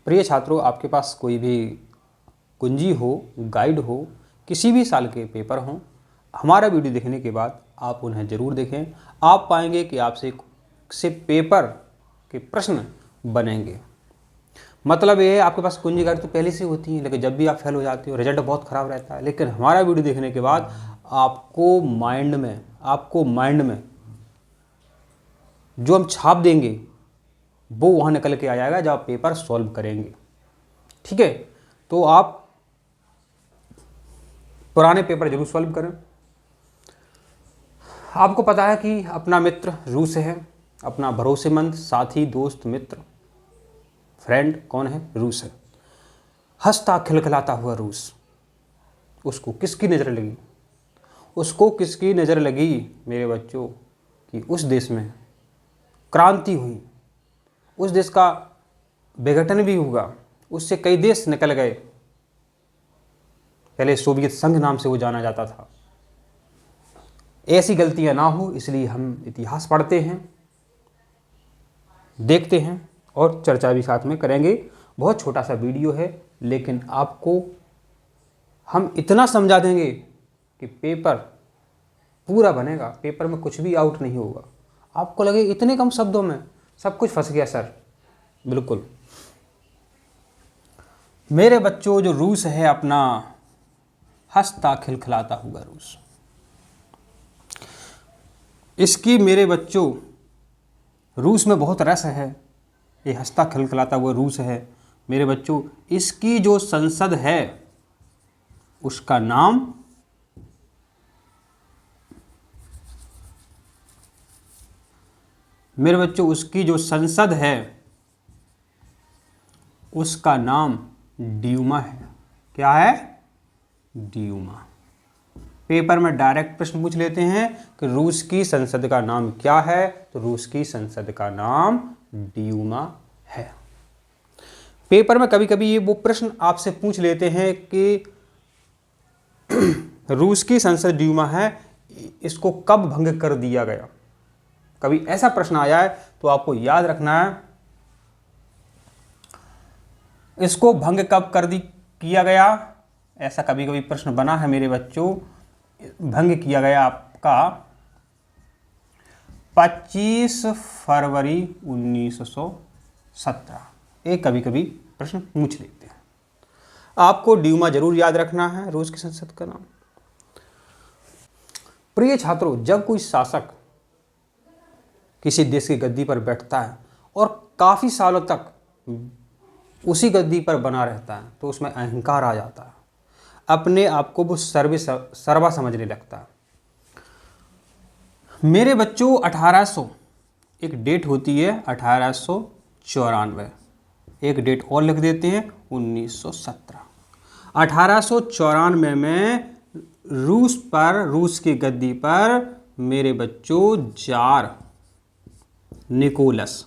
प्रिय छात्रों, आपके पास कोई भी कुंजी हो, गाइड हो, किसी भी साल के पेपर हों, हमारा वीडियो देखने के बाद आप उन्हें ज़रूर देखें। आप पाएंगे कि आपसे से पेपर के प्रश्न बनेंगे। मतलब ये है, आपके पास कुंजी गाइड तो पहले से होती है, लेकिन जब भी आप फेल हो जाते हो, रिजल्ट बहुत ख़राब रहता है। लेकिन हमारा वीडियो देखने के बाद आपको माइंड में जो हम छाप देंगे वो वहाँ निकल के आ जाएगा जब आप पेपर सॉल्व करेंगे। ठीक है, तो आप पुराने पेपर जरूर सॉल्व करें। आपको पता है कि अपना मित्र रूस है, अपना भरोसेमंद साथी, दोस्त, मित्र, फ्रेंड कौन है? रूस है। हंसता खिलखिलाता हुआ रूस। उसको किसकी नज़र लगी? उसको किसकी नज़र लगी मेरे बच्चों कि उस देश में क्रांति हुई, उस देश का विघटन भी हुआ, उससे कई देश निकल गए। पहले सोवियत संघ नाम से वो जाना जाता था। ऐसी गलतियां ना हो, इसलिए हम इतिहास पढ़ते हैं, देखते हैं और चर्चा भी साथ में करेंगे। बहुत छोटा सा वीडियो है, लेकिन आपको हम इतना समझा देंगे कि पेपर पूरा बनेगा, पेपर में कुछ भी आउट नहीं होगा। आपको लगे इतने कम शब्दों में सब कुछ फंस गया सर, बिल्कुल। मेरे बच्चों, जो रूस है अपना हंसता खिलखिलाता हुआ रूस, इसकी मेरे बच्चों रूस में बहुत रस है। ये हंसता खिलखिलाता हुआ रूस है मेरे बच्चों, इसकी जो संसद है उसका नाम मेरे बच्चों, उसकी जो संसद है उसका नाम ड्यूमा है। क्या है? ड्यूमा। पेपर में डायरेक्ट प्रश्न पूछ लेते हैं कि रूस की संसद का नाम क्या है, तो रूस की संसद का नाम ड्यूमा है। पेपर में कभी कभी ये वो प्रश्न आपसे पूछ लेते हैं कि रूस की संसद ड्यूमा है, इसको कब भंग कर दिया गया। कभी ऐसा प्रश्न आ जाए तो आपको याद रखना है, इसको भंग कब किया गया। ऐसा कभी कभी प्रश्न बना है मेरे बच्चों। भंग किया गया आपका 25 फरवरी 1917। एक कभी कभी प्रश्न पूछ लेते हैं। आपको ड्यूमा जरूर याद रखना है, रूस की संसद का नाम। प्रिय छात्रों, जब कोई शासक किसी देश की गद्दी पर बैठता है और काफ़ी सालों तक उसी गद्दी पर बना रहता है, तो उसमें अहंकार आ जाता है। अपने आप को वो सर्वा समझने लगता है। मेरे बच्चों, 1800 एक डेट होती है, 1894। एक डेट और लिख देते हैं, 1917। 1894 में रूस की गद्दी पर मेरे बच्चों जार निकोलस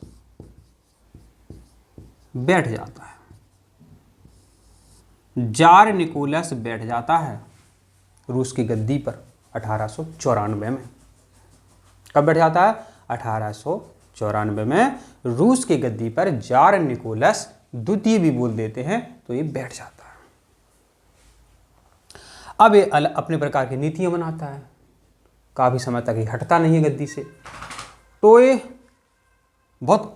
बैठ जाता है। जार निकोलस बैठ जाता है रूस की गद्दी पर 1894 में। कब बैठ जाता है? 1894 में रूस की गद्दी पर जार निकोलस द्वितीय भी बोल देते हैं, तो ये बैठ जाता है। अब ये अपने प्रकार की नीतियां बनाता है, काफी समय तक ये हटता नहीं है गद्दी से। तो ये बहुत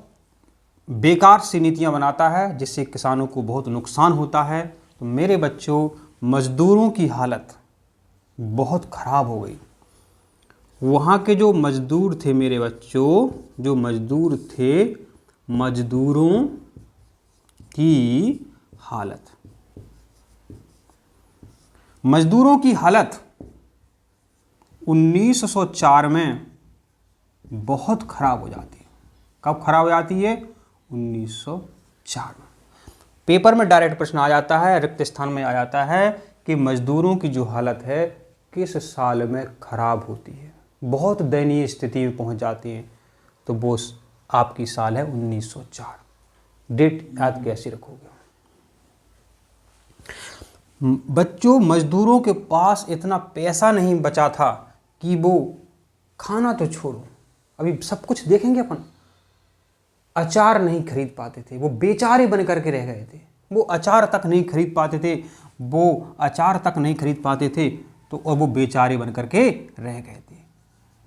बेकार सी नीतियां बनाता है, जिससे किसानों को बहुत नुकसान होता है। तो मेरे बच्चों, मजदूरों की हालत बहुत खराब हो गई। वहाँ के जो मजदूर थे मेरे बच्चों, जो मजदूर थे, मजदूरों की हालत 1904 में बहुत खराब हो जाती है। कब खराब हो जाती है? 1904 में। पेपर में डायरेक्ट प्रश्न आ जाता है, रिक्त स्थान में आ जाता है कि मजदूरों की जो हालत है किस साल में खराब होती है, बहुत दयनीय स्थिति में पहुंच जाती है। तो वो आपकी साल है 1904। डेट याद कैसे रखोगे बच्चों? मजदूरों के पास इतना पैसा नहीं बचा था कि वो खाना तो छोड़ो, अभी सब कुछ देखेंगे अपन। अचार नहीं खरीद पाते थे, वो बेचारे बन करके रह गए थे। वो अचार तक नहीं खरीद पाते थे, वो अचार तक नहीं खरीद पाते थे, तो और वो बेचारे बन करके रह गए थे।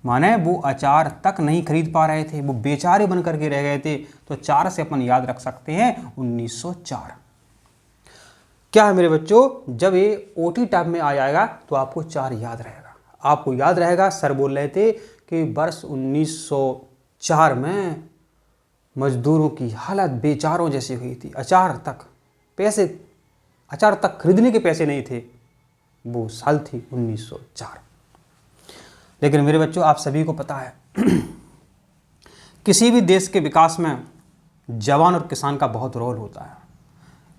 माने वो अचार तक नहीं खरीद पा रहे थे, वो बेचारे बन करके रह गए थे। तो 4 से अपन याद रख सकते हैं 1904। क्या है मेरे बच्चों, जब ये ओटी टाइप में आ जाएगा तो आपको 4 याद रहेगा। आपको याद रहेगा सर बोल रहे थे कि वर्ष 1904 में मजदूरों की हालत बेचारों जैसी हुई थी। अचार तक खरीदने के पैसे नहीं थे। वो साल थी 1904। लेकिन मेरे बच्चों, आप सभी को पता है किसी भी देश के विकास में जवान और किसान का बहुत रोल होता है।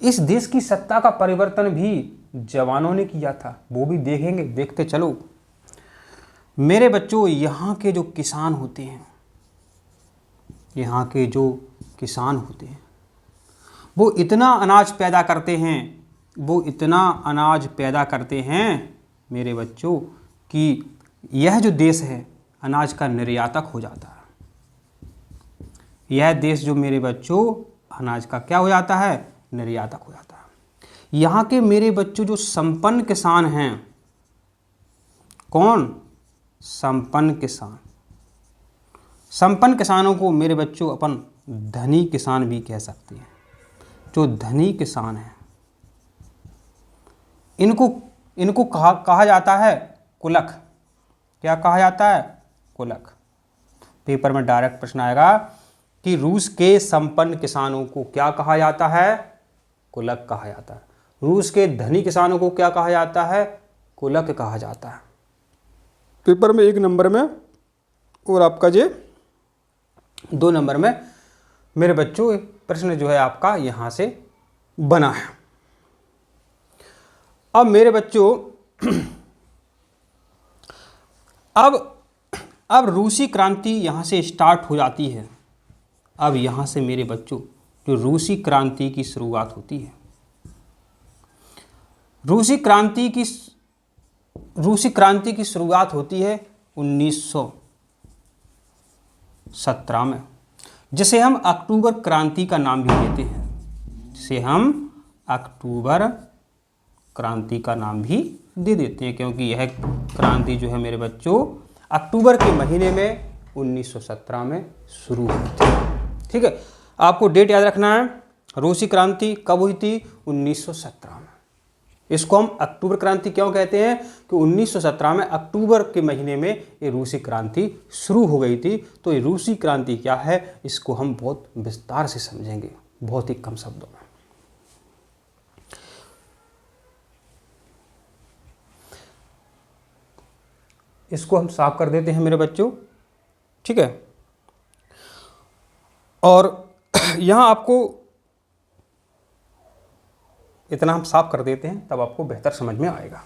इस देश की सत्ता का परिवर्तन भी जवानों ने किया था, वो भी देखेंगे, देखते चलो। मेरे बच्चों, यहाँ के जो किसान होते हैं, वो इतना अनाज पैदा करते हैं मेरे बच्चों कि यह जो देश है अनाज का निर्यातक हो जाता है। यह देश जो मेरे बच्चों अनाज का क्या हो जाता है, निर्यातक हो जाता है। यहाँ के मेरे बच्चों जो संपन्न किसान हैं, कौन? संपन्न किसान। संपन्न किसानों को मेरे बच्चों अपन धनी किसान भी कह सकते हैं। जो धनी किसान हैं इनको कहा जाता है कुलक। क्या कहा जाता है? कुलक। पेपर में डायरेक्ट प्रश्न आएगा कि रूस के संपन्न किसानों को क्या कहा जाता है? कुलक कहा जाता है। रूस के धनी किसानों को क्या कहा जाता है? कुलक कहा जाता है। पेपर में 1 नंबर में और आपका जे 2 नंबर में मेरे बच्चों प्रश्न जो है आपका यहाँ से बना है। अब मेरे बच्चों अब रूसी क्रांति यहाँ से स्टार्ट हो जाती है। अब यहाँ से मेरे बच्चों जो रूसी क्रांति की शुरुआत होती है, रूसी क्रांति की शुरुआत होती है 1917 में, जिसे हम अक्टूबर क्रांति का नाम भी देते हैं। जिसे हम अक्टूबर क्रांति का नाम भी दे देते हैं, क्योंकि यह क्रांति जो है मेरे बच्चों अक्टूबर के महीने में 1917 में शुरू हुई थी। ठीक है, आपको डेट याद रखना है। रूसी क्रांति कब हुई थी? 1917 में। इसको हम अक्टूबर क्रांति क्यों कहते हैं? कि 1917 में अक्टूबर के महीने में ये रूसी क्रांति शुरू हो गई थी। तो ये रूसी क्रांति क्या है, इसको हम बहुत विस्तार से समझेंगे, बहुत ही कम शब्दों में। इसको हम साफ कर देते हैं मेरे बच्चों। ठीक है, और यहाँ आपको इतना हम साफ कर देते हैं, तब आपको बेहतर समझ में आएगा।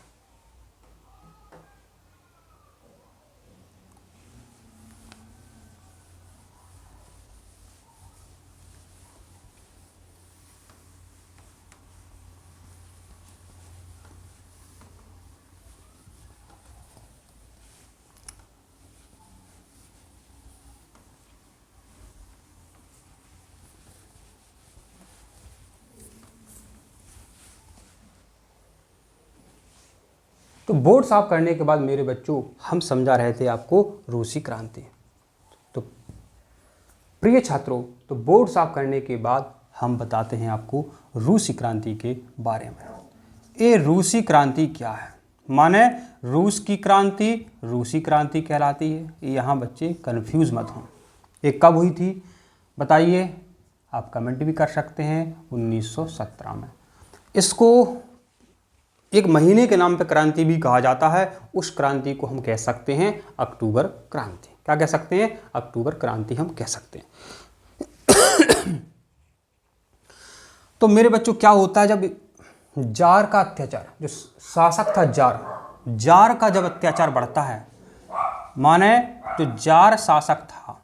तो बोर्ड साफ करने के बाद मेरे बच्चों हम समझा रहे थे आपको रूसी क्रांति। तो प्रिय छात्रों, तो बोर्ड साफ करने के बाद हम बताते हैं आपको रूसी क्रांति के बारे में। ये रूसी क्रांति क्या है? माने रूस की क्रांति रूसी क्रांति कहलाती है। यहाँ बच्चे कंफ्यूज मत हों। ये कब हुई थी बताइए? आप कमेंट भी कर सकते हैं। 1917 में। इसको एक महीने के नाम पे क्रांति भी कहा जाता है। उस क्रांति को हम कह सकते हैं अक्टूबर क्रांति। क्या कह सकते हैं? अक्टूबर क्रांति हम कह सकते हैं। तो मेरे बच्चों क्या होता है, जब जार का अत्याचार, जो शासक था जार का जब अत्याचार बढ़ता है, माने जो जार शासक था,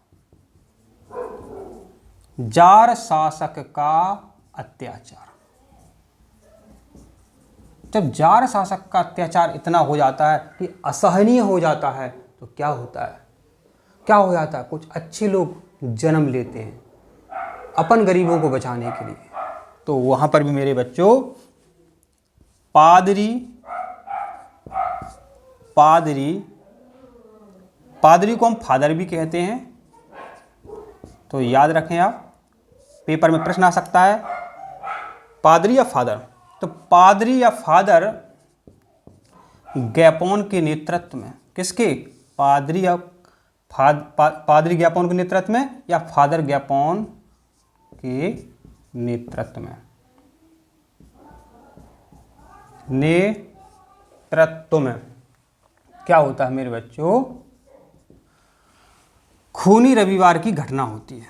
जार शासक का अत्याचार, जब जार शासक का अत्याचार इतना हो जाता है कि असहनीय हो जाता है, तो क्या होता है? क्या हो जाता है? कुछ अच्छे लोग जन्म लेते हैं। अपन गरीबों को बचाने के लिए। तो वहां पर भी मेरे बच्चों पादरी पादरी पादरी को हम फादर भी कहते हैं, तो याद रखें आप, पेपर में प्रश्न आ सकता है पादरी या फादर। तो पादरी या फादर गैपोन के नेतृत्व में, किसके, पादरी या पादरी गैपोन के नेतृत्व में या फादर गैपोन के नेतृत्व में, नेतृत्व में क्या होता है मेरे बच्चों, खूनी रविवार की घटना होती है।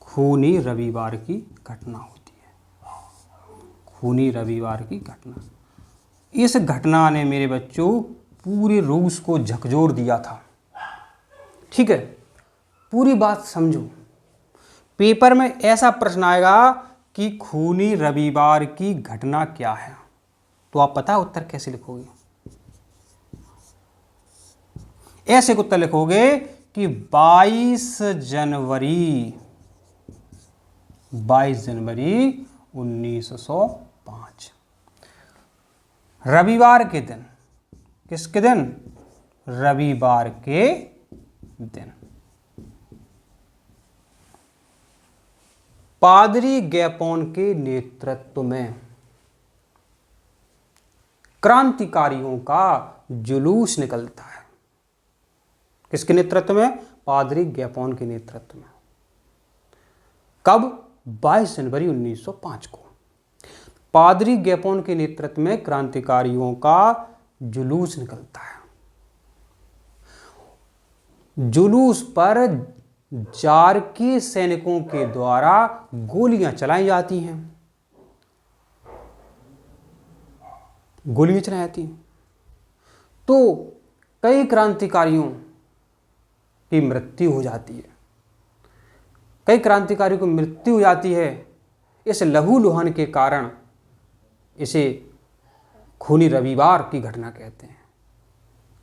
खूनी रविवार की घटना होती है, खूनी रविवार की घटना। इस घटना ने मेरे बच्चों पूरे रूस को झकझोर दिया था। ठीक है, पूरी बात समझो। पेपर में ऐसा प्रश्न आएगा कि खूनी रविवार की घटना क्या है, तो आप पता है उत्तर कैसे लिखोगे? ऐसे उत्तर लिखोगे कि 22 जनवरी 1905, रविवार के दिन। किसके दिन? रविवार के दिन। पादरी गैपोन के नेतृत्व में क्रांतिकारियों का जुलूस निकलता है। किसके नेतृत्व में? पादरी गैपोन के नेतृत्व में। कब? 22 जनवरी 1905 को पादरी गैपोन के नेतृत्व में क्रांतिकारियों का जुलूस निकलता है। जुलूस पर जार के सैनिकों के द्वारा गोलियां चलाई जाती हैं। गोलियां चलाई जाती हैं तो कई क्रांतिकारियों की मृत्यु हो जाती है। कई क्रांतिकारियों की मृत्यु हो जाती है। इस लहूलुहान के कारण इसे खूनी रविवार की घटना कहते हैं,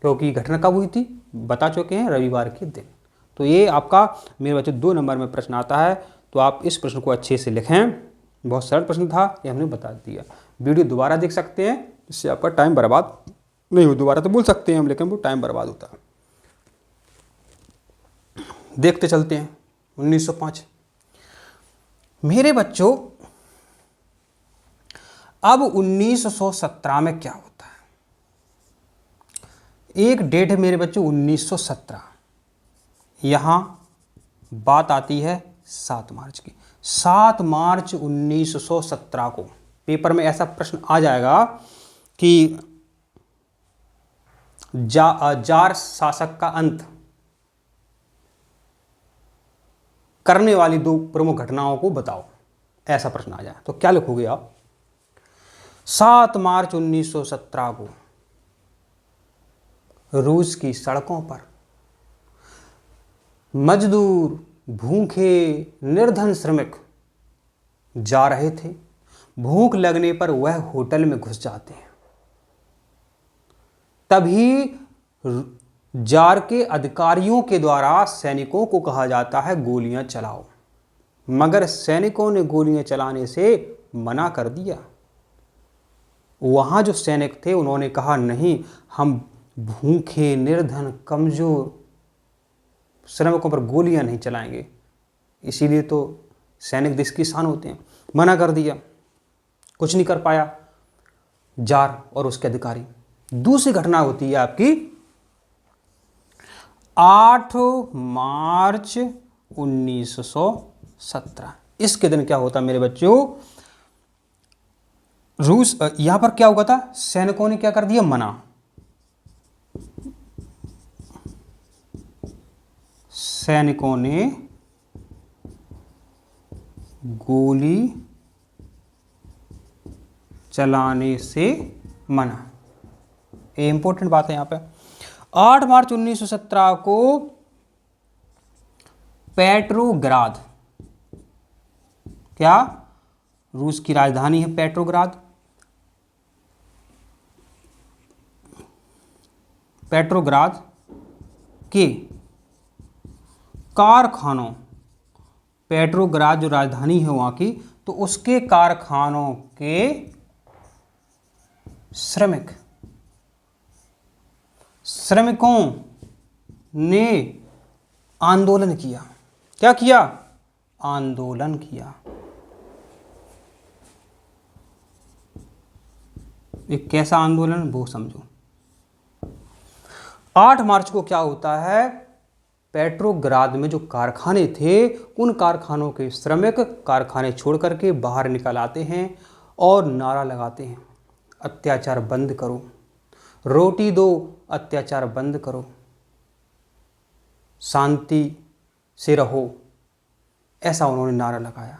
क्योंकि घटना कब हुई थी बता चुके हैं, रविवार के दिन। तो ये आपका मेरे बच्चे 2 नंबर में प्रश्न आता है, तो आप इस प्रश्न को अच्छे से लिखें। बहुत सरल प्रश्न था, ये हमने बता दिया। वीडियो दोबारा देख सकते हैं, इससे आपका टाइम बर्बाद नहीं हो। दोबारा तो बोल सकते हैं हम, लेकिन वो टाइम बर्बाद होता है। देखते चलते हैं 1905। मेरे बच्चों अब 1917 में क्या होता है? एक डेट है मेरे बच्चों 1917। यहां बात आती है 7 मार्च की। 7 मार्च 1917 को पेपर में ऐसा प्रश्न आ जाएगा कि जार शासक का अंत करने वाली 2 प्रमुख घटनाओं को बताओ, ऐसा प्रश्न आ जाए तो क्या लिखोगे आप? 7 मार्च 1917 को रूस की सड़कों पर मजदूर, भूखे, निर्धन श्रमिक जा रहे थे। भूख लगने पर वह होटल में घुस जाते हैं। तभी जार के अधिकारियों के द्वारा सैनिकों को कहा जाता है गोलियां चलाओ, मगर सैनिकों ने गोलियां चलाने से मना कर दिया। वहां जो सैनिक थे उन्होंने कहा नहीं, हम भूखे, निर्धन, कमजोर श्रमिकों पर गोलियां नहीं चलाएंगे। इसीलिए तो सैनिक देश की शान होते हैं। मना कर दिया, कुछ नहीं कर पाया जार और उसके अधिकारी। दूसरी घटना होती है आपकी 8 मार्च 1917। इसके दिन क्या होता मेरे बच्चों? रूस यहां पर क्या हुआ था? सैनिकों ने क्या कर दिया? मना। सैनिकों ने गोली चलाने से मना। ये इंपॉर्टेंट बात है यहां पे। 8 मार्च 1917 को पेट्रोग्राद, क्या रूस की राजधानी है पेट्रोग्राद, पेट्रोग्राद के कारखानों, पेट्रोग्राद जो राजधानी है वहाँ की, तो उसके कारखानों के श्रमिकों ने आंदोलन किया। क्या किया? आंदोलन किया। एक कैसा आंदोलन वो समझो। 8 मार्च को क्या होता है, पेट्रोग्राद में जो कारखाने थे उन कारखानों के श्रमिक कारखाने छोड़ करके बाहर निकल आते हैं और नारा लगाते हैं, अत्याचार बंद करो, रोटी दो, अत्याचार बंद करो, शांति से रहो, ऐसा उन्होंने नारा लगाया।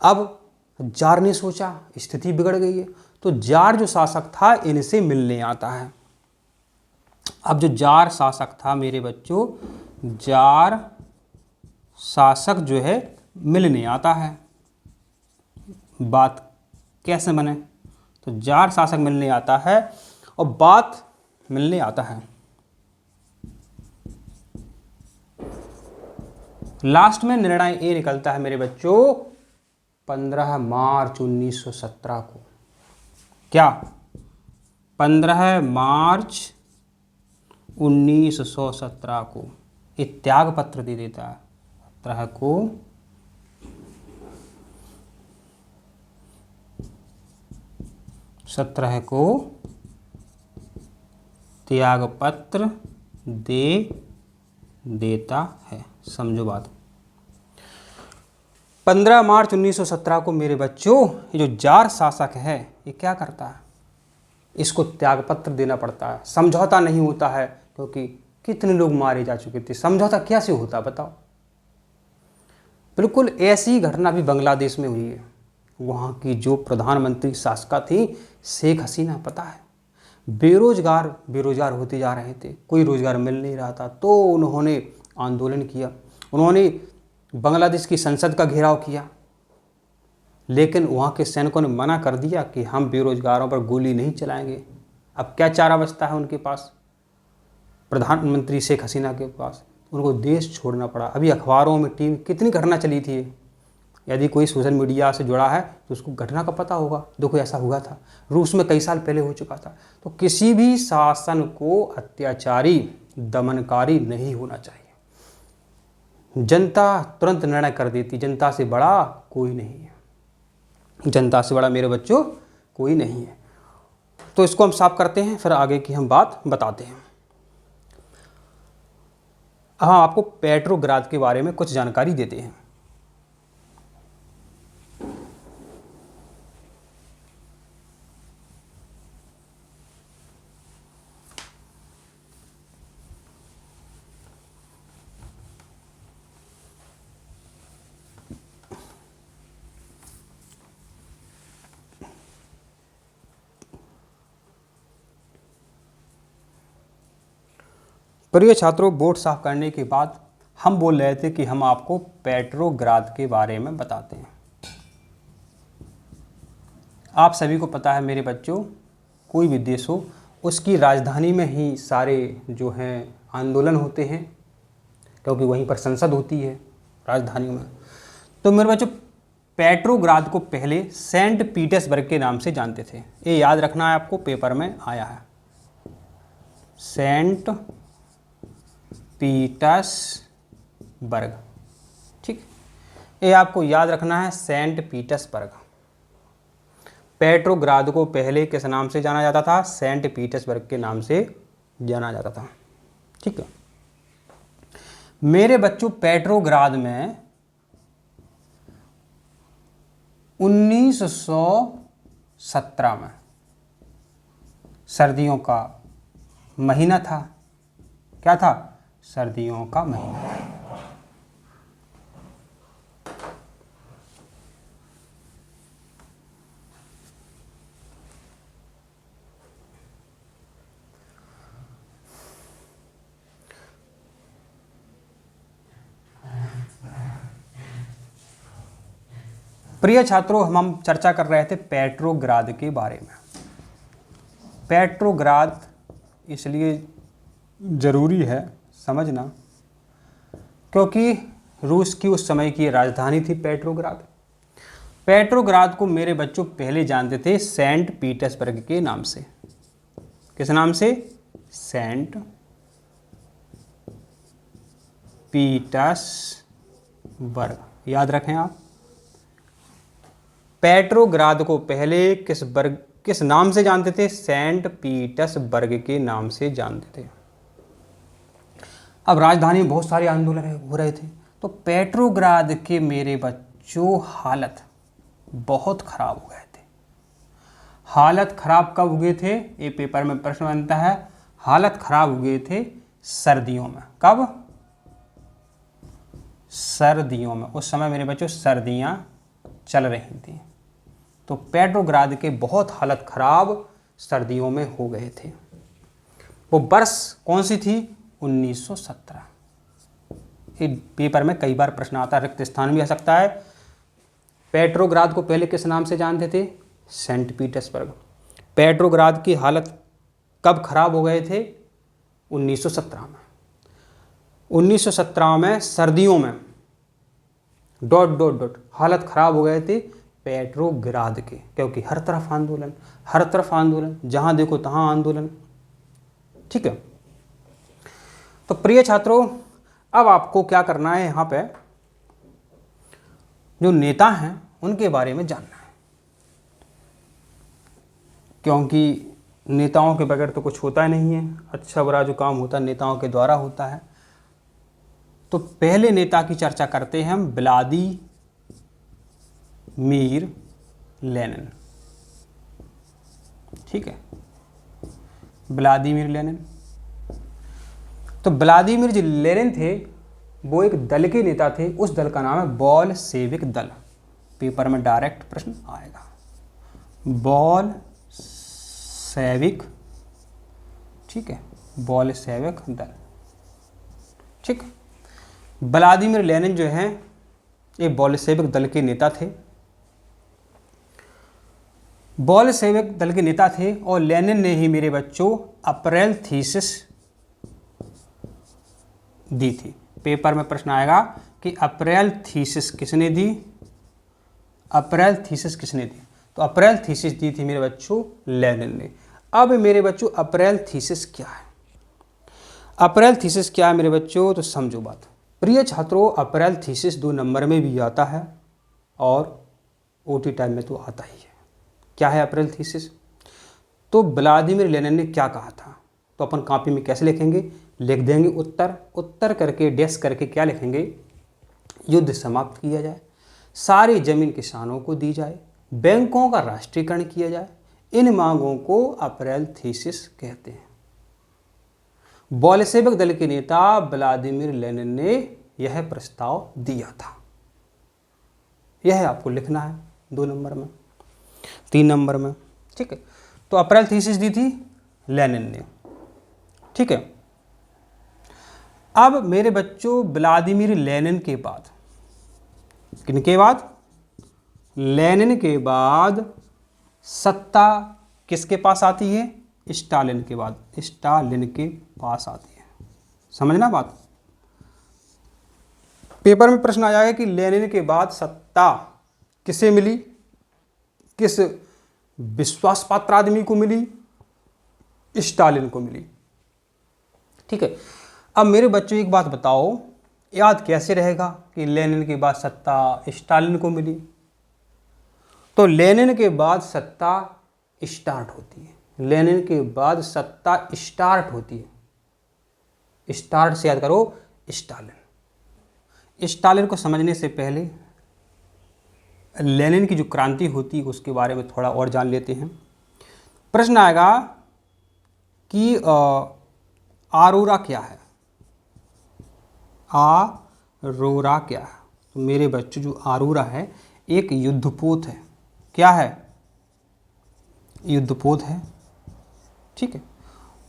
अब जार ने सोचा स्थिति बिगड़ गई है, तो जार जो शासक था इनसे मिलने आता है। अब जो जार शासक था मेरे बच्चों, जार शासक जो है मिलने आता है। बात कैसे बने? तो जार शासक मिलने आता है और बात मिलने आता है। लास्ट में निर्णय ये निकलता है मेरे बच्चों 15 मार्च 1917 को। क्या? 15 मार्च 1917 को एक त्याग पत्र दे देता है। 17 को त्याग पत्र दे देता है। समझो बात। 15 मार्च 1917 को मेरे बच्चों ये जो जार शासक है ये क्या करता है, इसको त्यागपत्र देना पड़ता है। समझौता नहीं होता है क्योंकि कितने लोग मारे जा चुके थे। समझौता कैसे होता बताओ? बिल्कुल ऐसी घटना भी बांग्लादेश में हुई है। वहाँ की जो प्रधानमंत्री शासिका थी शेख हसीना, पता है बेरोजगार होते जा रहे थे, कोई रोजगार मिल नहीं रहा था, तो उन्होंने आंदोलन किया। उन्होंने बांग्लादेश की संसद का घेराव किया, लेकिन वहाँ के सैनिकों ने मना कर दिया कि हम बेरोजगारों पर गोली नहीं चलाएंगे। अब क्या चारा बचता है उनके पास, प्रधानमंत्री शेख हसीना के पास? उनको देश छोड़ना पड़ा। अभी अखबारों में टीवी कितनी घटना चली थी। यदि कोई सोशल मीडिया से जुड़ा है तो उसको घटना का पता होगा। देखो ऐसा हुआ था, रूस में कई साल पहले हो चुका था। तो किसी भी शासन को अत्याचारी दमनकारी नहीं होना चाहिए। जनता तुरंत निर्णय कर देती, जनता से बड़ा कोई नहीं है। जनता से बड़ा मेरे बच्चों कोई नहीं है। तो इसको हम साफ करते हैं, फिर आगे की हम बात बताते हैं। हाँ, आपको पेट्रोग्राद के बारे में कुछ जानकारी देते हैं। प्रिय छात्रों, बोर्ड साफ करने के बाद हम बोल रहे थे कि हम आपको पेट्रोग्राद के बारे में बताते हैं। आप सभी को पता है मेरे बच्चों, कोई भी देश हो उसकी राजधानी में ही सारे जो हैं आंदोलन होते हैं, क्योंकि वहीं पर संसद होती है राजधानी में। तो मेरे बच्चों पेट्रोग्राद को पहले सेंट पीटर्सबर्ग के नाम से जानते थे। ये याद रखना है आपको, पेपर में आया है। सेंट पीटर्सबर्ग, ठीक, ये आपको याद रखना है, सेंट पीटर्सबर्ग। पेट्रोग्राद को पहले किस नाम से जाना जाता था? सेंट पीटर्सबर्ग के नाम से जाना जाता था, ठीक है मेरे बच्चों। पेट्रोग्राद में 1917 में सर्दियों का महीना था। क्या था? सर्दियों का महीना। प्रिय छात्रों, हम चर्चा कर रहे थे पेट्रोग्राद के बारे में। पेट्रोग्राद इसलिए ज़रूरी है समझना क्योंकि रूस की उस समय की राजधानी थी पेट्रोग्राद। पेट्रोग्राद को मेरे बच्चों पहले जानते थे सेंट पीटर्सबर्ग के नाम से। किस नाम से? Saint Petersburg. याद रखें आप, पेट्रोग्राद को पहले किस नाम से जानते थे? सेंट पीटर्सबर्ग के नाम से जानते थे। अब राजधानी में बहुत सारे आंदोलन हो रहे थे, तो पेट्रोग्राद के मेरे बच्चों हालत बहुत खराब हो गए थे। हालत खराब कब हुए थे? ये पेपर में प्रश्न बनता है। हालत खराब हुए थे सर्दियों में। कब? सर्दियों में। उस समय मेरे बच्चों सर्दियां चल रही थी, तो पेट्रोग्राद के बहुत हालत खराब सर्दियों में हो गए थे। वो वर्ष कौन सी थी? 1917। ये पेपर में कई बार प्रश्न आता है, रिक्त स्थान भी आ सकता है। पेट्रोग्राद को पहले किस नाम से जानते थे? Saint Petersburg. पेट्रोग्राद की हालत कब खराब हो गए थे? 1917 में। 1917 में सर्दियों में ... हालत खराब हो गए थे पेट्रोग्राद के, क्योंकि हर तरफ आंदोलन, जहां देखो तहां आंदोलन। ठीक है, तो प्रिय छात्रों, अब आपको क्या करना है, यहाँ पे जो नेता हैं उनके बारे में जानना है, क्योंकि नेताओं के बगैर तो कुछ होता ही नहीं है। अच्छा बुरा जो काम होता है नेताओं के द्वारा होता है। तो पहले नेता की चर्चा करते हैं हम, व्लादिमीर लेनिन। ठीक है, व्लादिमीर लेनिन। तो व्लादिमीर जो लेनिन थे वो एक दल के नेता थे। उस दल का नाम है बोल्शेविक दल। पेपर में डायरेक्ट प्रश्न आएगा, बोल्शेविक। ठीक है, बोल्शेविक दल। ठीक, व्लादिमीर लेनिन जो हैं ये बोल्शेविक दल के नेता थे। बोल्शेविक दल के नेता थे और लेनिन ने ही मेरे बच्चों अप्रैल थीसिस दी थी। पेपर में प्रश्न आएगा कि अप्रैल थीसिस किसने दी? अप्रैल थीसिस किसने दी? तो अप्रैल थीसिस दी थी मेरे बच्चों लेनिन ने। अब मेरे बच्चों अप्रैल थीसिस क्या है? अप्रैल थीसिस क्या है मेरे बच्चों? तो समझो बात। प्रिय छात्रों, अप्रैल थीसिस 2 नंबर में भी आता है और ओटी टाइम में तो आता ही है। क्या है अप्रैल थीसिस? तो व्लादिमीर लेनिन ने क्या कहा था? तो अपन कॉपी में कैसे लिखेंगे? लिख देंगे उत्तर करके डैश करके क्या लिखेंगे? युद्ध समाप्त किया जाए, सारी जमीन किसानों को दी जाए, बैंकों का राष्ट्रीयकरण किया जाए। इन मांगों को अप्रैल थीसिस कहते हैं। बोल्शेविक दल के नेता व्लादिमीर लेनिन ने यह प्रस्ताव दिया था। यह आपको लिखना है 2 नंबर में, 3 नंबर में। ठीक है, तो अप्रैल थीसिस दी थी लेनिन ने। ठीक है, अब मेरे बच्चों व्लादिमीर लेनिन के बाद, किनके बाद? लेनिन के बाद सत्ता किसके पास आती है? स्टालिन के बाद। स्टालिन के पास आती है। समझना बात। पेपर में प्रश्न आ जाएगा कि लेनिन के बाद सत्ता किसे मिली? किस विश्वास पात्र आदमी को मिली? स्टालिन को मिली। ठीक है, अब मेरे बच्चों एक बात बताओ, याद कैसे रहेगा कि लेनिन के बाद सत्ता स्टालिन को मिली? तो लेनिन के बाद सत्ता स्टार्ट होती है। लेनिन के बाद सत्ता स्टार्ट होती है। स्टार्ट से याद करो स्टालिन। स्टालिन को समझने से पहले लेनिन की जो क्रांति होती है उसके बारे में थोड़ा और जान लेते हैं। प्रश्न आएगा कि आरोरा क्या है? आरोरा क्या है? तो मेरे बच्चों जो आरोरा है एक युद्धपोत है। क्या है? युद्धपोत है। ठीक है,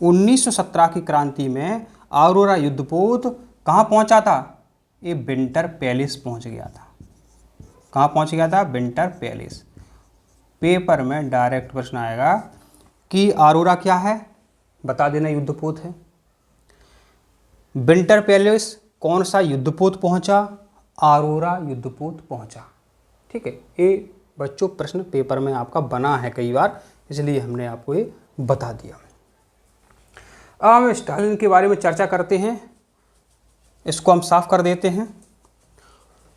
1917 की क्रांति में आरोरा युद्धपोत कहाँ पहुंचा था? ये विंटर पैलेस पहुंच गया था। कहाँ पहुंच गया था? Winter palace. पेपर में डायरेक्ट प्रश्न आएगा कि आरोरा क्या है, बता देना। युद्धपोत है। विंटर पैलेस कौन सा युद्धपोत पहुंचा? अरोरा युद्धपोत पहुंचा। ठीक है, ये बच्चों प्रश्न पेपर में आपका बना है कई बार, इसलिए हमने आपको ये बता दिया। अब हम स्टालिन के बारे में चर्चा करते हैं, इसको हम साफ कर देते हैं।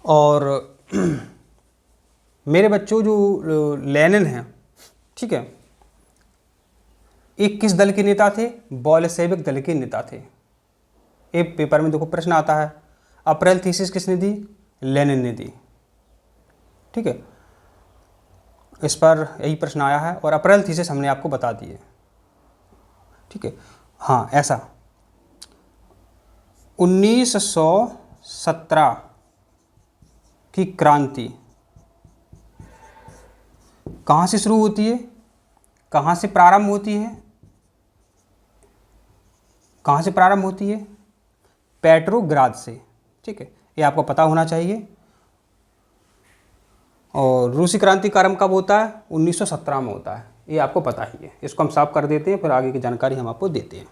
और मेरे बच्चों जो लेनिन हैं, ठीक है, एक किस दल के नेता थे? बोल्शेविक दल के नेता थे। एक पेपर में देखो प्रश्न आता है, अप्रैल थीसिस किसने दी? लेनिन ने दी। ठीक है, इस पर यही प्रश्न आया है और अप्रैल थीसिस हमने आपको बता दिए। ठीक है, हाँ ऐसा 1917 की क्रांति कहाँ से शुरू होती है? कहाँ से प्रारंभ होती है? कहाँ से प्रारंभ होती है? पेट्रोग्राद से। ठीक है, ये आपको पता होना चाहिए। और रूसी क्रांति का आरंभ कब होता है? 1917 में होता है, ये आपको पता ही है। इसको हम साफ कर देते हैं, फिर आगे की जानकारी हम आपको देते हैं।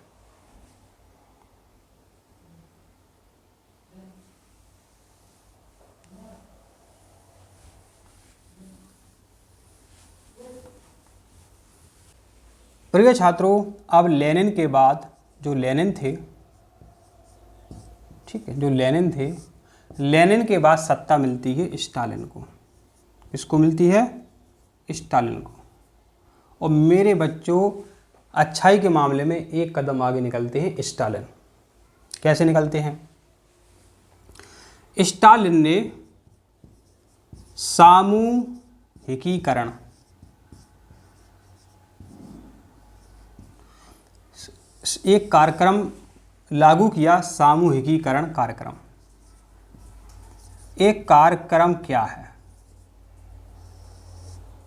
प्रिय छात्रों, अब लेनिन के बाद जो लेनिन थे, ठीक है, जो लेनिन थे, लेनिन के बाद सत्ता मिलती है स्टालिन को। किसको मिलती है? स्टालिन को। और मेरे बच्चों अच्छाई के मामले में एक कदम आगे निकलते हैं स्टालिन। कैसे निकलते हैं? स्टालिन ने सामूहिकीकरण, एक कार्यक्रम लागू किया। सामूहिकीकरण कार्यक्रम। एक कार्यक्रम क्या है?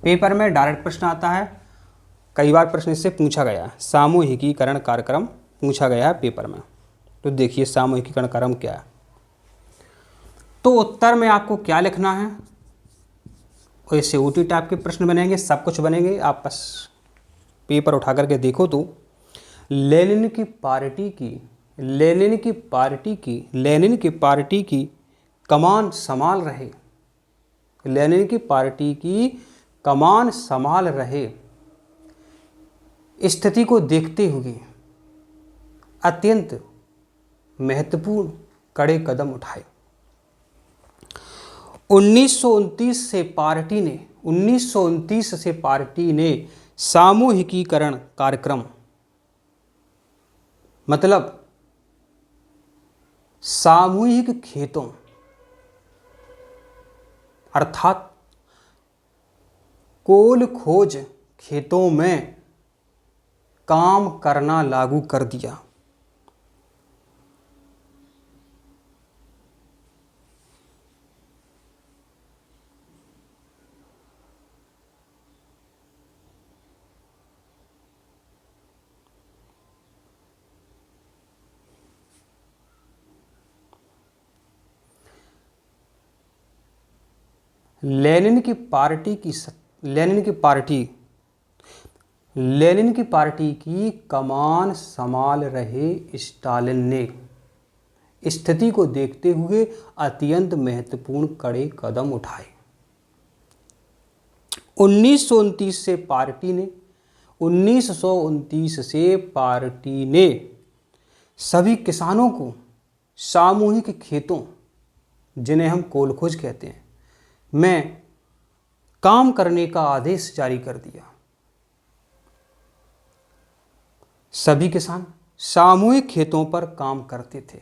पेपर में डायरेक्ट प्रश्न आता है, कई बार प्रश्न इससे पूछा गया है। सामूहिकीकरण कार्यक्रम पूछा गया है पेपर में, तो देखिए सामूहिकीकरण कार्यक्रम क्या है। तो उत्तर में आपको क्या लिखना है? और इससे ओटी टाइप के प्रश्न बनेंगे, सब कुछ बनेंगे। आप बस पेपर उठा करके देखो तो लेनिन की पार्टी की कमान संभाल रहे, लेनिन की पार्टी की कमान संभाल रहे स्थिति को देखते हुए अत्यंत महत्वपूर्ण कड़े कदम उठाए। 1929 से पार्टी ने सामूहिकीकरण कार्यक्रम, मतलब सामूहिक खेतों अर्थात कोल खोज खेतों में काम करना लागू कर दिया। लेनिन की पार्टी की कमान संभाल रहे स्टालिन ने स्थिति को देखते हुए अत्यंत महत्वपूर्ण कड़े कदम उठाए। 1929 से पार्टी ने सभी किसानों को सामूहिक खेतों, जिन्हें हम कोलखोज कहते हैं, में काम करने का आदेश जारी कर दिया। सभी किसान सामूहिक खेतों पर काम करते थे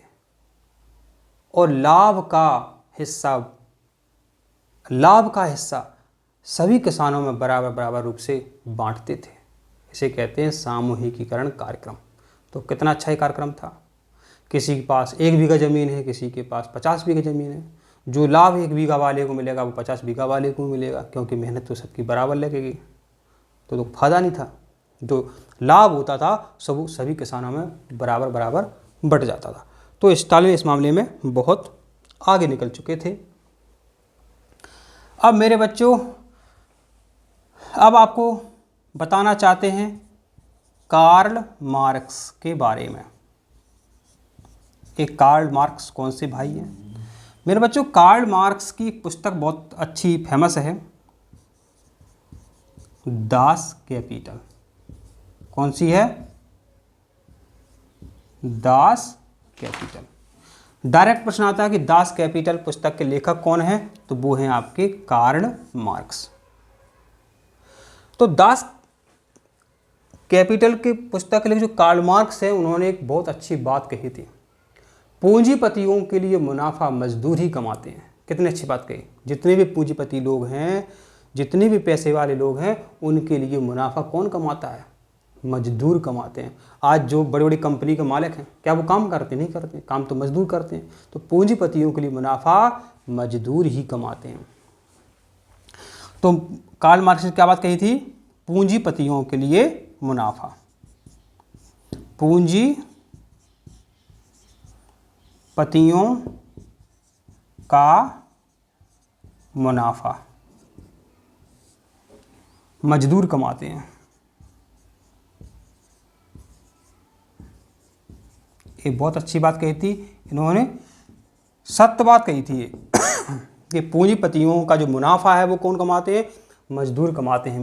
और लाभ का हिस्सा सभी किसानों में बराबर रूप से बांटते थे। इसे कहते हैं सामूहिकीकरण कार्यक्रम। तो कितना अच्छा ही कार्यक्रम था। किसी के पास 1 बीघा ज़मीन है, किसी के पास 50 बीघा ज़मीन है। जो लाभ 1 बीघा वाले को मिलेगा वो 50 बीघा वाले को मिलेगा, क्योंकि मेहनत तो सबकी बराबर लगेगी। तो फायदा नहीं था। जो लाभ होता था सभी किसानों में बराबर बट जाता था। तो स्टालिन इस मामले में बहुत आगे निकल चुके थे। अब मेरे बच्चों, अब आपको बताना चाहते हैं कार्ल मार्क्स के बारे में। एक कार्ल मार्क्स कौन से भाई हैं? मेरे बच्चों, कार्ल मार्क्स की पुस्तक बहुत अच्छी फेमस है, दास कैपिटल। कौन सी है? Das Kapital. डायरेक्ट प्रश्न आता है कि दास कैपिटल पुस्तक के लेखक कौन है, तो वो हैं आपके कार्ल मार्क्स। तो दास कैपिटल की पुस्तक के लिए जो कार्ल मार्क्स है, उन्होंने एक बहुत अच्छी बात कही थी, पूंजीपतियों के लिए मुनाफा मजदूर ही कमाते हैं। कितनी अच्छी बात कही। जितने भी पूंजीपति लोग हैं, जितने भी पैसे वाले लोग हैं, उनके लिए मुनाफा कौन कमाता है? मजदूर कमाते हैं। आज जो बड़ी बड़ी कंपनी के मालिक हैं, क्या वो काम करते? नहीं करते, काम तो मजदूर करते हैं। तो पूंजीपतियों के लिए मुनाफा मजदूर ही कमाते हैं। तो कार्ल मार्क्स ने क्या बात कही थी? पूंजीपतियों के लिए मुनाफा, पूंजीपतियों का मुनाफा मजदूर कमाते हैं। ये बहुत अच्छी बात कही थी इन्होंने, सत्य बात कही थी ये कि पूंजीपतियों का जो मुनाफा है वो कौन कमाते हैं? मजदूर कमाते हैं।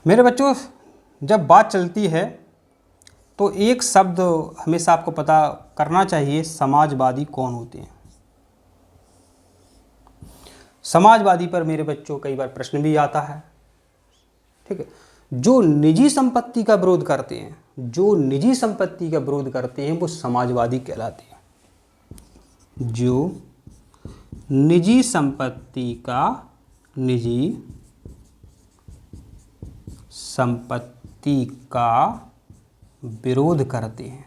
मेरे बच्चों, जब बात चलती है तो एक शब्द हमेशा आपको पता करना चाहिए, समाजवादी कौन होते हैं। समाजवादी पर मेरे बच्चों कई बार प्रश्न भी आता है, ठीक है। जो निजी संपत्ति का विरोध करते हैं, जो निजी संपत्ति का विरोध करते हैं, वो समाजवादी कहलाते हैं। जो निजी संपत्ति का विरोध करते हैं,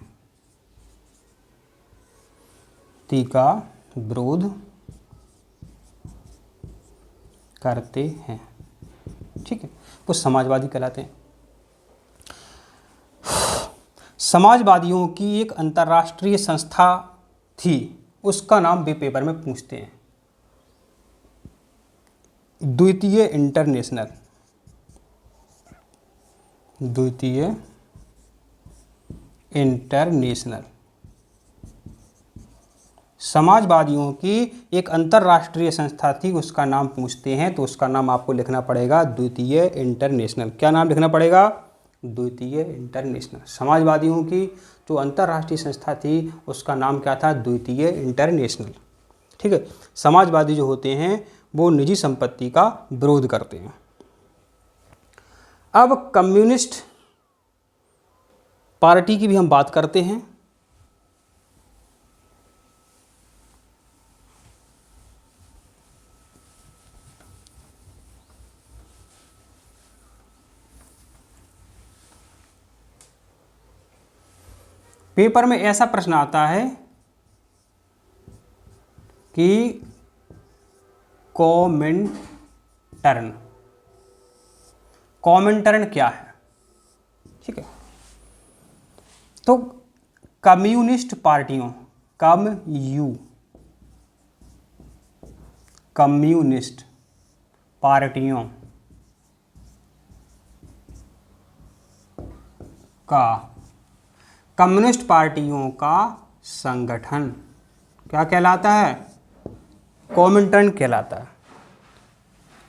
ठीक है, वो समाजवादी कहलाते हैं। समाजवादियों की एक अंतर्राष्ट्रीय संस्था थी, उसका नाम वे पेपर में पूछते हैं, द्वितीय इंटरनेशनल। समाजवादियों की एक अंतर्राष्ट्रीय संस्था थी, उसका नाम पूछते हैं, तो उसका नाम आपको लिखना पड़ेगा द्वितीय इंटरनेशनल। क्या नाम लिखना पड़ेगा? द्वितीय इंटरनेशनल। समाजवादियों की जो अंतर्राष्ट्रीय संस्था थी, उसका नाम क्या था? द्वितीय इंटरनेशनल, ठीक है। समाजवादी जो होते हैं वो निजी संपत्ति का विरोध करते हैं। अब कम्युनिस्ट पार्टी की भी हम बात करते हैं। पेपर में ऐसा प्रश्न आता है कि कॉमिंटर्न क्या है, ठीक है। तो कम्युनिस्ट पार्टियों, कम्युनिस्ट पार्टियों का संगठन क्या कहलाता है? कॉमिंटर्न कहलाता है।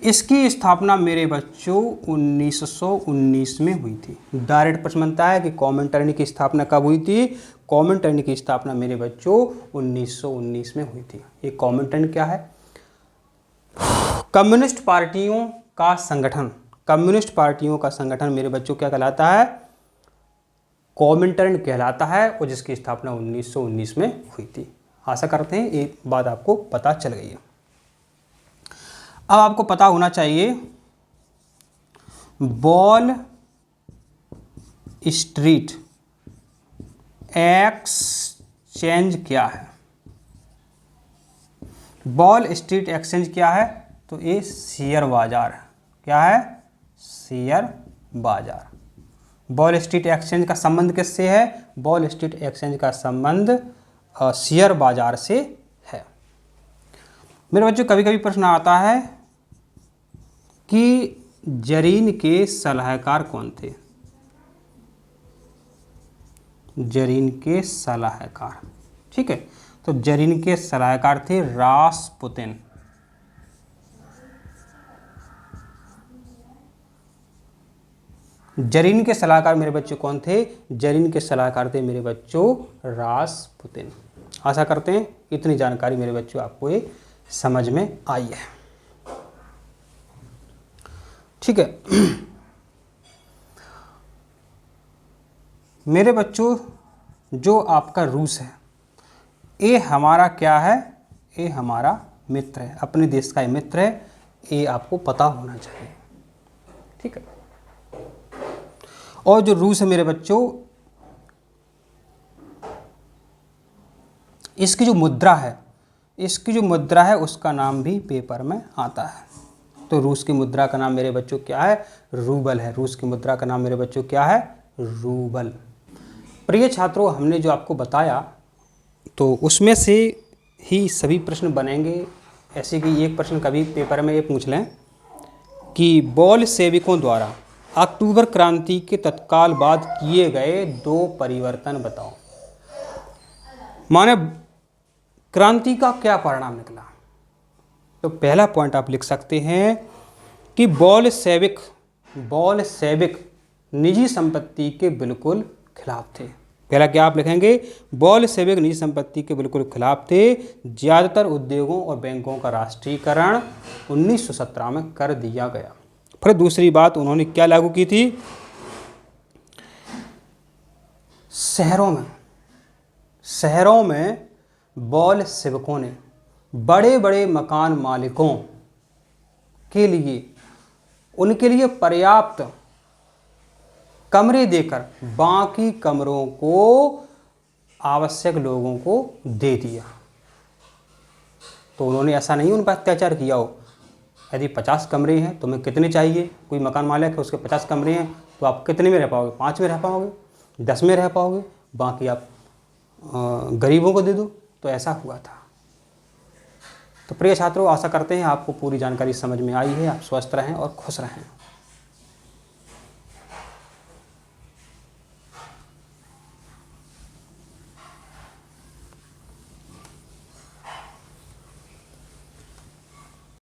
इसकी स्थापना मेरे बच्चों 1919 में हुई थी। डायरेक्ट प्रश्न बनता है कि कॉमिंटर्न की स्थापना कब हुई थी? कॉमिंटर्न की स्थापना मेरे बच्चों 1919 में हुई थी। ये कॉमिंटर्न क्या है? कम्युनिस्ट पार्टियों का संगठन। कम्युनिस्ट पार्टियों का संगठन मेरे बच्चों क्या कहलाता है? कॉमिंटर्न कहलाता है, और जिसकी स्थापना 1919 में हुई थी। आशा करते हैं ये बात आपको पता चल गई है। अब आपको पता होना चाहिए वॉल स्ट्रीट एक्सचेंज क्या है? वॉल स्ट्रीट एक्सचेंज क्या है? तो ये शेयर बाजार है। क्या है? शेयर बाजार। वॉल स्ट्रीट एक्सचेंज का संबंध किससे है? वॉल स्ट्रीट एक्सचेंज का संबंध शेयर बाजार से है। मेरे बच्चों, कभी कभी प्रश्न आता है कि जरीन के सलाहकार कौन थे? जरीन के सलाहकार। ठीक है, तो जरीन के सलाहकार थे रासपुतिन। जरीन के सलाहकार मेरे बच्चों कौन थे? जरीन के सलाहकार थे मेरे बच्चों रासपुतिन। आशा करते हैं इतनी जानकारी मेरे बच्चों आपको ये समझ में आई है। ठीक है मेरे बच्चों, जो आपका रूस है ये हमारा क्या है? ये हमारा मित्र है, अपने देश का ये मित्र है, ये आपको पता होना चाहिए। ठीक है, और जो रूस है मेरे बच्चों, इसकी जो मुद्रा है उसका नाम भी पेपर में आता है। तो रूस की मुद्रा का नाम मेरे बच्चों क्या है? रूबल है। रूस की मुद्रा का नाम मेरे बच्चों क्या है? रूबल। प्रिय छात्रों, हमने जो आपको बताया तो उसमें से ही सभी प्रश्न बनेंगे। ऐसे कि एक प्रश्न कभी पेपर में ये पूछ लें कि बोल्शेविकों द्वारा अक्टूबर क्रांति के तत्काल बाद किए गए 2 परिवर्तन बताओ। माने क्रांति का क्या परिणाम निकला? तो पहला पॉइंट आप लिख सकते हैं कि बोल्शेविक निजी संपत्ति के बिल्कुल खिलाफ थे। पहला क्या आप लिखेंगे? बोल्शेविक निजी संपत्ति के बिल्कुल खिलाफ थे। ज़्यादातर उद्योगों और बैंकों का राष्ट्रीयकरण 1917 में कर दिया गया। फिर दूसरी बात उन्होंने क्या लागू की थी? शहरों में बोल्शेविकों ने बड़े बड़े मकान मालिकों के लिए उनके लिए पर्याप्त कमरे देकर बाकी कमरों को आवश्यक लोगों को दे दिया। तो उन्होंने ऐसा नहीं उन पर अत्याचार किया हो। यदि 50 कमरे हैं, तुम्हें कितने चाहिए? कोई मकान मालिक है, उसके 50 कमरे हैं, तो आप कितने में रह पाओगे? 5 में रह पाओगे, 10 में रह पाओगे, बाकी आप गरीबों को दे दो। तो ऐसा हुआ था। तो प्रिय छात्रों, आशा करते हैं आपको पूरी जानकारी समझ में आई है। आप स्वस्थ रहें और खुश रहें।